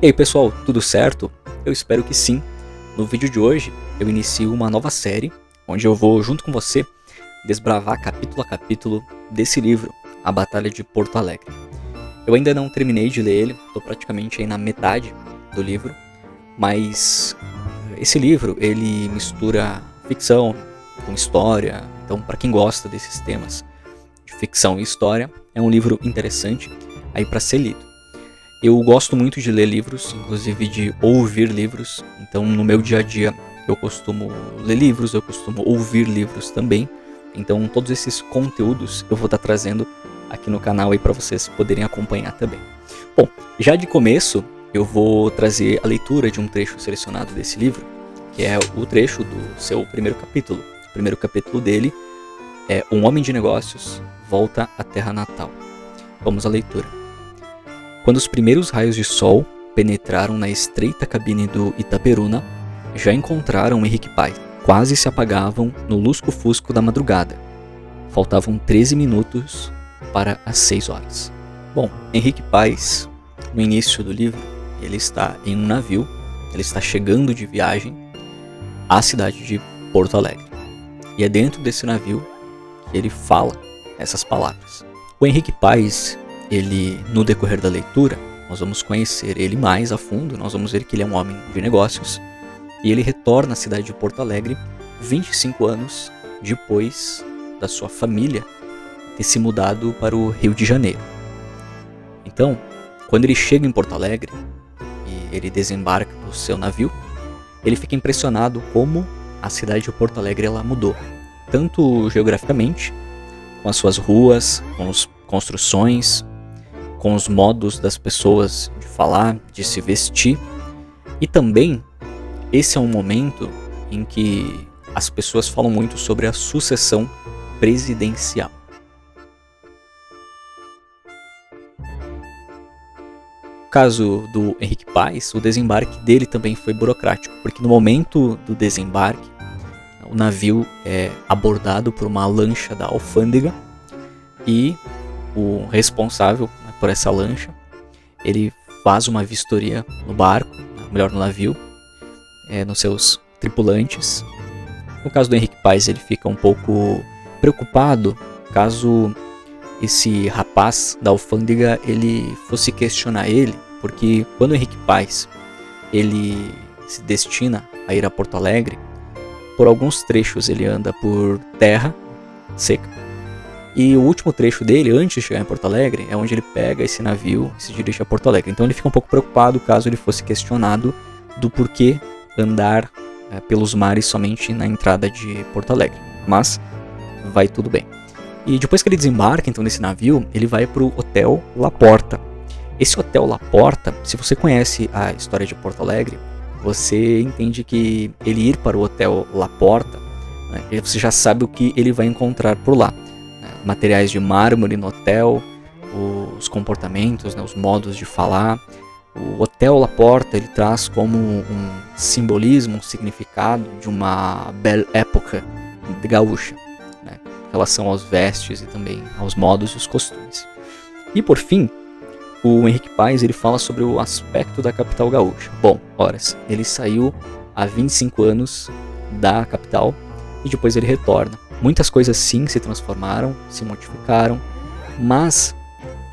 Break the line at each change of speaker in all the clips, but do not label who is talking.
E aí pessoal, tudo certo? Eu espero que sim. No vídeo de hoje eu inicio uma nova série, onde eu vou junto com você desbravar capítulo a capítulo desse livro, A Batalha de Porto Alegre. Eu ainda não terminei de ler ele, estou praticamente aí na metade do livro, mas esse livro ele mistura ficção com história, então para quem gosta desses temas de ficção e história, é um livro interessante aí para ser lido. Eu gosto muito de ler livros, inclusive de ouvir livros, então no meu dia a dia eu costumo ler livros, eu costumo ouvir livros também, então todos esses conteúdos eu vou estar trazendo aqui no canal aí para vocês poderem acompanhar também. Bom, já de começo eu vou trazer a leitura de um trecho selecionado desse livro, que é o trecho do seu primeiro capítulo. O primeiro capítulo dele é Um Homem de Negócios Volta à Terra Natal. Vamos à leitura. Quando os primeiros raios de sol penetraram na estreita cabine do Itaperuna, já encontraram Henrique Paz. Quase se apagavam no lusco-fusco da madrugada. Faltavam 13 minutos para as 6 horas. Bom, Henrique Paz, no início do livro, ele está em um navio, ele está chegando de viagem à cidade de Porto Alegre. E é dentro desse navio que ele fala essas palavras. O Henrique Paz, ele, no decorrer da leitura, nós vamos conhecer ele mais a fundo, nós vamos ver que ele é um homem de negócios, e ele retorna à cidade de Porto Alegre 25 anos depois da sua família ter se mudado para o Rio de Janeiro. Então, quando ele chega em Porto Alegre e ele desembarca do seu navio, ele fica impressionado como a cidade de Porto Alegre ela mudou, tanto geograficamente, com as suas ruas, com as construções, com os modos das pessoas de falar, de se vestir, e também esse é um momento em que as pessoas falam muito sobre a sucessão presidencial. No caso do Henrique Paz, o desembarque dele também foi burocrático, porque no momento do desembarque, o navio é abordado por uma lancha da alfândega e o responsável por essa lancha, ele faz uma vistoria no barco, melhor no navio, nos seus tripulantes. No caso do Henrique Paz, ele fica um pouco preocupado caso esse rapaz da alfândega ele fosse questionar ele, porque quando o Henrique Paz ele se destina a ir a Porto Alegre, por alguns trechos ele anda por terra seca, e o último trecho dele, antes de chegar em Porto Alegre, é onde ele pega esse navio e se dirige a Porto Alegre. Então ele fica um pouco preocupado caso ele fosse questionado do porquê andar pelos mares somente na entrada de Porto Alegre, mas vai tudo bem. E depois que ele desembarca então nesse navio, ele vai para o Hotel La Porta. Esse Hotel La Porta, se você conhece a história de Porto Alegre, você entende que ele ir para o Hotel La Porta, você já sabe o que ele vai encontrar por lá. Materiais de mármore no hotel, os comportamentos, os modos de falar. O Hotel La Porta ele traz como um simbolismo, um significado de uma belle época gaúcha, em relação aos vestes e também aos modos e os costumes. E por fim, o Henrique Paz ele fala sobre o aspecto da capital gaúcha. Bom, ele saiu há 25 anos da capital e depois ele retorna. Muitas coisas sim se transformaram, se modificaram, mas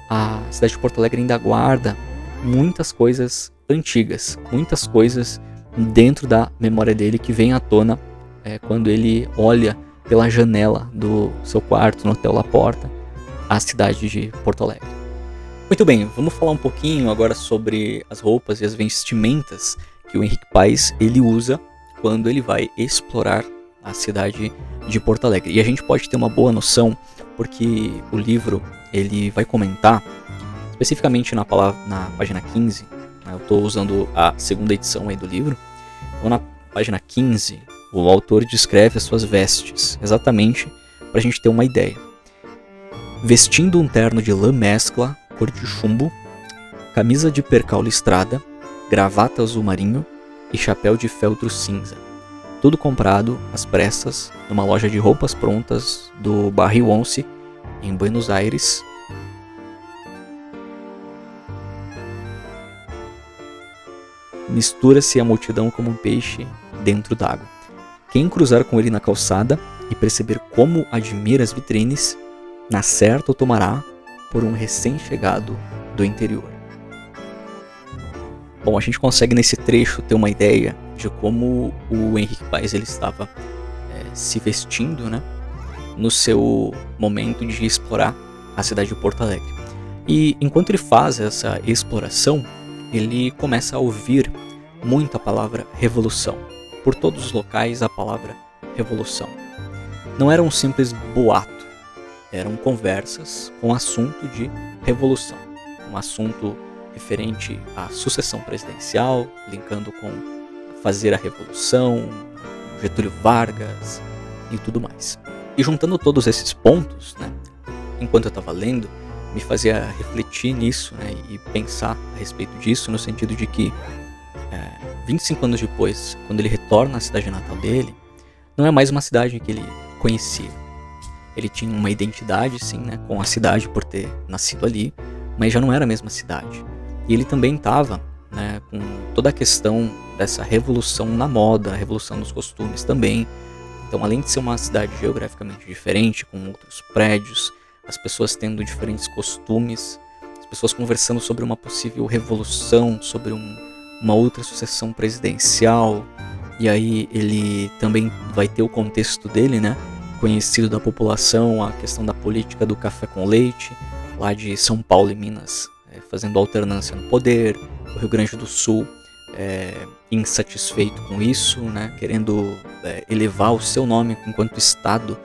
a cidade de Porto Alegre ainda guarda muitas coisas antigas, muitas coisas dentro da memória dele que vem à tona quando ele olha pela janela do seu quarto no Hotel La Porta, a cidade de Porto Alegre. Muito bem, vamos falar um pouquinho agora sobre as roupas e as vestimentas que o Henrique Paz ele usa quando ele vai explorar a cidade de Porto Alegre. E a gente pode ter uma boa noção porque o livro ele vai comentar especificamente na página 15, eu estou usando a segunda edição aí do livro, então na página 15 o autor descreve as suas vestes, exatamente para a gente ter uma ideia. Vestindo um terno de lã mescla, cor de chumbo, camisa de percal listrada, gravata azul marinho e chapéu de feltro cinza. Tudo comprado às pressas numa loja de roupas prontas do Barril Once, em Buenos Aires. mistura-se a multidão como um peixe dentro d'água. Quem cruzar com ele na calçada e perceber como admira as vitrines, na certa o tomará por um recém-chegado do interior. Bom, a gente consegue nesse trecho ter uma ideia de como o Henrique Paes ele estava se vestindo, né, no seu momento de explorar a cidade de Porto Alegre. E enquanto ele faz essa exploração, ele começa a ouvir muito a palavra revolução. Por todos os locais a palavra revolução. Não era um simples boato, eram conversas com assunto de revolução. Um assunto referente à sucessão presidencial, linkando com fazer a revolução, Getúlio Vargas e tudo mais. E juntando todos esses pontos, né, enquanto eu estava lendo, me fazia refletir nisso, né, e pensar a respeito disso, no sentido de que 25 anos depois, quando ele retorna à cidade natal dele, não é mais uma cidade que ele conhecia. Ele tinha uma identidade, sim, né, com a cidade por ter nascido ali, mas já não era a mesma cidade. E ele também estava, né, com toda a questão dessa revolução na moda, a revolução nos costumes também. Então, além de ser uma cidade geograficamente diferente, com outros prédios, as pessoas tendo diferentes costumes, as pessoas conversando sobre uma possível revolução, sobre uma outra sucessão presidencial. E aí ele também vai ter o contexto dele, né, conhecido da população, a questão da política do café com leite, lá de São Paulo e Minas, fazendo alternância no poder, o Rio Grande do Sul insatisfeito com isso, né, querendo elevar o seu nome enquanto Estado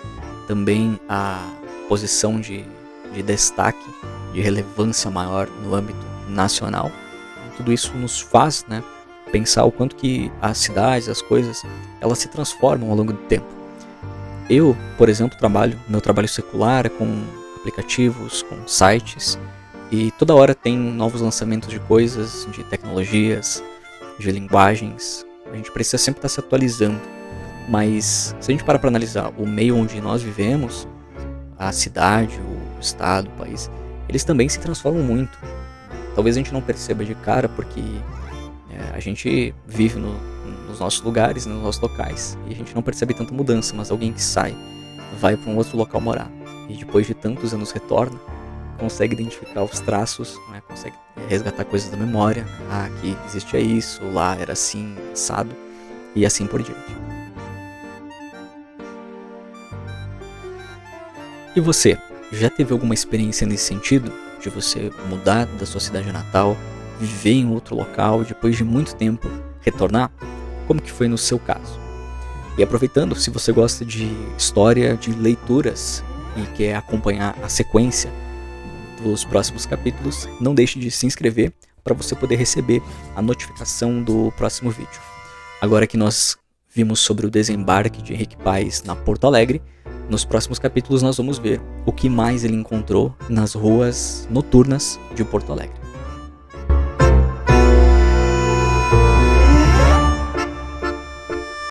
também a posição de destaque, de relevância maior no âmbito nacional. Tudo isso nos faz, né, pensar o quanto que as cidades, as coisas, elas se transformam ao longo do tempo. Eu, por exemplo, meu trabalho secular é com aplicativos, com sites, e toda hora tem novos lançamentos de coisas, de tecnologias, de linguagens. A gente precisa sempre estar se atualizando. Mas se a gente parar para analisar o meio onde nós vivemos, a cidade, o estado, o país, eles também se transformam muito. Talvez a gente não perceba de cara porque a gente vive nos nossos lugares, nos nossos locais, e a gente não percebe tanta mudança, mas alguém que sai, vai para um outro local morar, e depois de tantos anos retorna, consegue identificar os traços, né, consegue resgatar coisas da memória. Ah, aqui existia isso, lá era assim, assado, e assim por diante. E você, já teve alguma experiência nesse sentido? De você mudar da sua cidade natal, viver em outro local, depois de muito tempo, retornar? Como que foi no seu caso? E aproveitando, se você gosta de história, de leituras, e quer acompanhar a sequência dos próximos capítulos, não deixe de se inscrever para você poder receber a notificação do próximo vídeo. Agora que nós vimos sobre o desembarque de Henrique Paes na Porto Alegre, nos próximos capítulos nós vamos ver o que mais ele encontrou nas ruas noturnas de Porto Alegre.